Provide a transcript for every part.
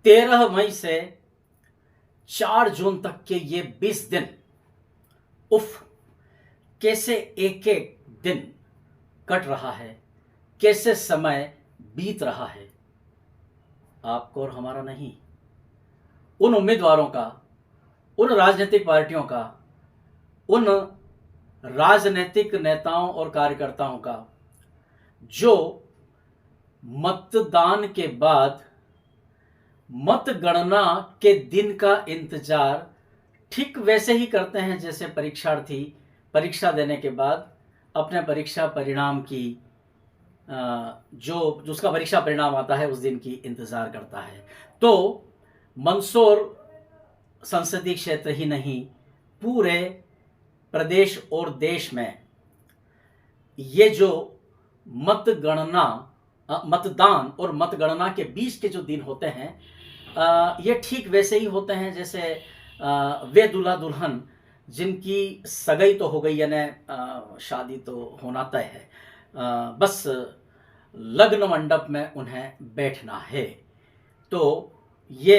13 मई से 4 जून तक के ये 20 दिन, उफ, कैसे एक एक दिन कट रहा है, कैसे समय बीत रहा है। आपको और हमारा नहीं, उन उम्मीदवारों का, उन राजनीतिक पार्टियों का, उन राजनीतिक नेताओं और कार्यकर्ताओं का जो मतदान के बाद मतगणना के दिन का इंतजार ठीक वैसे ही करते हैं जैसे परीक्षार्थी परीक्षा देने के बाद अपने परीक्षा परिणाम की जो उसका परीक्षा परिणाम आता है उस दिन की इंतजार करता है। तो मंदसौर संसदीय क्षेत्र ही नहीं, पूरे प्रदेश और देश में ये जो मतदान और मतगणना के बीच के जो दिन होते हैं, ये ठीक वैसे ही होते हैं जैसे वे दूल्हा दुल्हन जिनकी सगाई तो हो गई, यानी शादी तो होना तय है, बस लग्न मंडप में उन्हें बैठना है। तो ये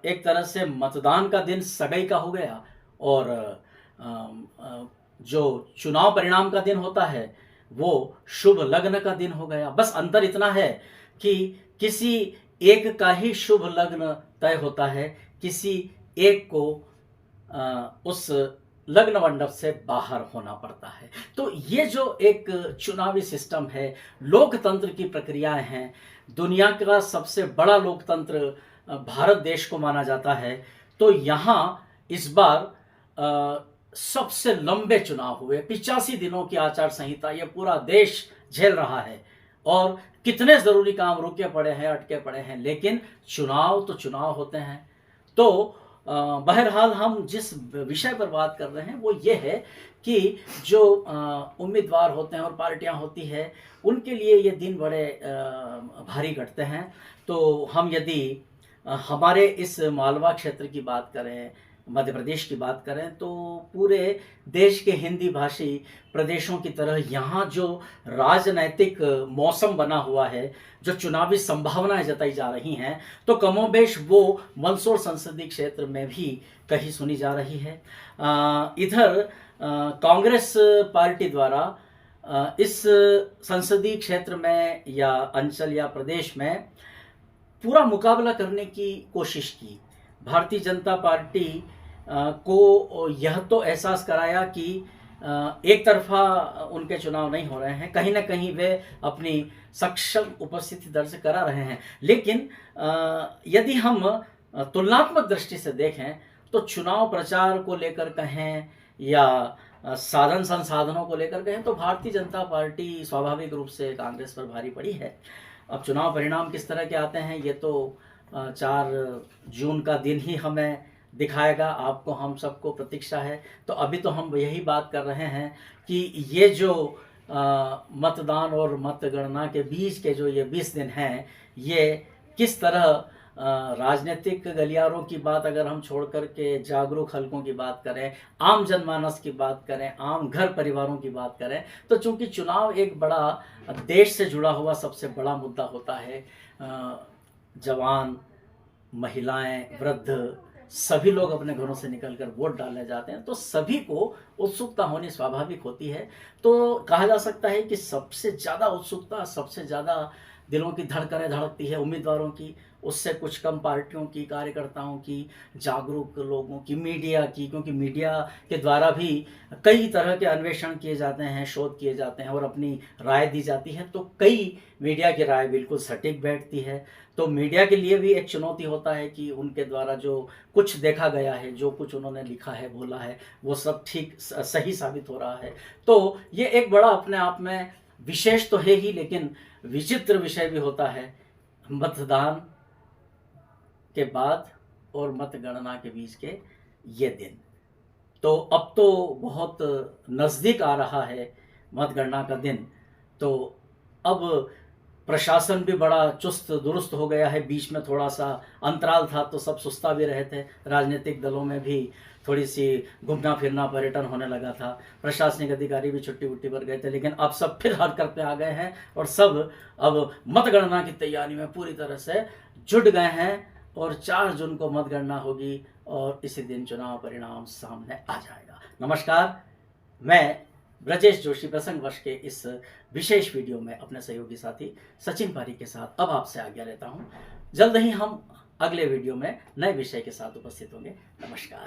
एक तरह से मतदान का दिन सगाई का हो गया, और जो चुनाव परिणाम का दिन होता है वो शुभ लग्न का दिन हो गया। बस अंतर इतना है कि किसी एक का ही शुभ लग्न तय होता है, किसी एक को उस लग्न मंडप से बाहर होना पड़ता है। तो ये जो एक चुनावी सिस्टम है, लोकतंत्र की प्रक्रियाएं हैं, दुनिया का सबसे बड़ा लोकतंत्र भारत देश को माना जाता है। तो यहाँ इस बार सबसे लंबे चुनाव हुए, 85 दिनों की आचार संहिता ये पूरा देश झेल रहा है, और कितने ज़रूरी काम रुके पड़े हैं, अटके पड़े हैं, लेकिन चुनाव तो चुनाव होते हैं। तो बहरहाल हम जिस विषय पर बात कर रहे हैं वो ये है कि जो उम्मीदवार होते हैं और पार्टियां होती है, उनके लिए ये दिन बड़े भारी घटते हैं। तो हम यदि हमारे इस मालवा क्षेत्र की बात करें, मध्य प्रदेश की बात करें, तो पूरे देश के हिंदी भाषी प्रदेशों की तरह यहाँ जो राजनैतिक मौसम बना हुआ है, जो चुनावी संभावनाएं जताई जा रही हैं, तो कमोबेश वो मंदसौर संसदीय क्षेत्र में भी कहीं सुनी जा रही है। इधर कांग्रेस पार्टी द्वारा इस संसदीय क्षेत्र में या अंचल या प्रदेश में पूरा मुकाबला करने की कोशिश की। भारतीय जनता पार्टी को यह तो एहसास कराया कि एक तरफा उनके चुनाव नहीं हो रहे हैं, कहीं ना कहीं वे अपनी सक्षम उपस्थिति दर्ज करा रहे हैं। लेकिन यदि हम तुलनात्मक दृष्टि से देखें तो चुनाव प्रचार को लेकर कहें या साधन संसाधनों को लेकर कहें तो भारतीय जनता पार्टी स्वाभाविक रूप से कांग्रेस पर भारी पड़ी है। अब चुनाव परिणाम किस तरह के आते हैं ये तो 4 जून का दिन ही हमें दिखाएगा, आपको हम सबको प्रतीक्षा है। तो अभी तो हम यही बात कर रहे हैं कि ये जो मतदान और मतगणना के बीच के जो ये 20 दिन हैं, ये किस तरह राजनीतिक गलियारों की बात अगर हम छोड़ कर के जागरूक हलकों की बात करें, आम जनमानस की बात करें, आम घर परिवारों की बात करें, तो चूंकि चुनाव एक बड़ा देश से जुड़ा हुआ सबसे बड़ा मुद्दा होता है, जवान, महिलाएं, वृद्ध सभी लोग अपने घरों से निकलकर वोट डालने जाते हैं, तो सभी को उत्सुकता होनी स्वाभाविक होती है। तो कहा जा सकता है कि सबसे ज़्यादा उत्सुकता, सबसे ज़्यादा दिलों की धड़कनें धड़कती है उम्मीदवारों की, उससे कुछ कम पार्टियों की, कार्यकर्ताओं की, जागरूक लोगों की, मीडिया की, क्योंकि मीडिया के द्वारा भी कई तरह के अन्वेषण किए जाते हैं, शोध किए जाते हैं और अपनी राय दी जाती है। तो कई मीडिया की राय बिल्कुल सटीक बैठती है। तो मीडिया के लिए भी एक चुनौती होता है कि उनके द्वारा जो कुछ देखा गया है, जो कुछ उन्होंने लिखा है, बोला है, वो सब ठीक सही साबित हो रहा है। तो ये एक बड़ा अपने आप में विशेष तो है ही, लेकिन विचित्र विषय भी होता है। मतदान के बाद और मतगणना के बीच के ये दिन, तो अब तो बहुत नज़दीक आ रहा है मतगणना का दिन। तो अब प्रशासन भी बड़ा चुस्त दुरुस्त हो गया है। बीच में थोड़ा सा अंतराल था तो सब सुस्ता भी रहे थे, राजनीतिक दलों में भी थोड़ी सी घूमना फिरना पर्यटन होने लगा था, प्रशासनिक अधिकारी भी छुट्टी वुट्टी पर गए थे, लेकिन अब सब फिर हरकत पे आ गए हैं और सब अब मतगणना की तैयारी में पूरी तरह से जुट गए हैं। और 4 जून को मतगणना होगी और इसी दिन चुनाव परिणाम सामने आ जाएगा। नमस्कार, मैं ब्रजेश जोशी प्रसंग वर्ष के इस विशेष वीडियो में अपने सहयोगी साथी सचिन पारी के साथ अब आपसे आज्ञा लेता हूं। जल्द ही हम अगले वीडियो में नए विषय के साथ उपस्थित होंगे। नमस्कार।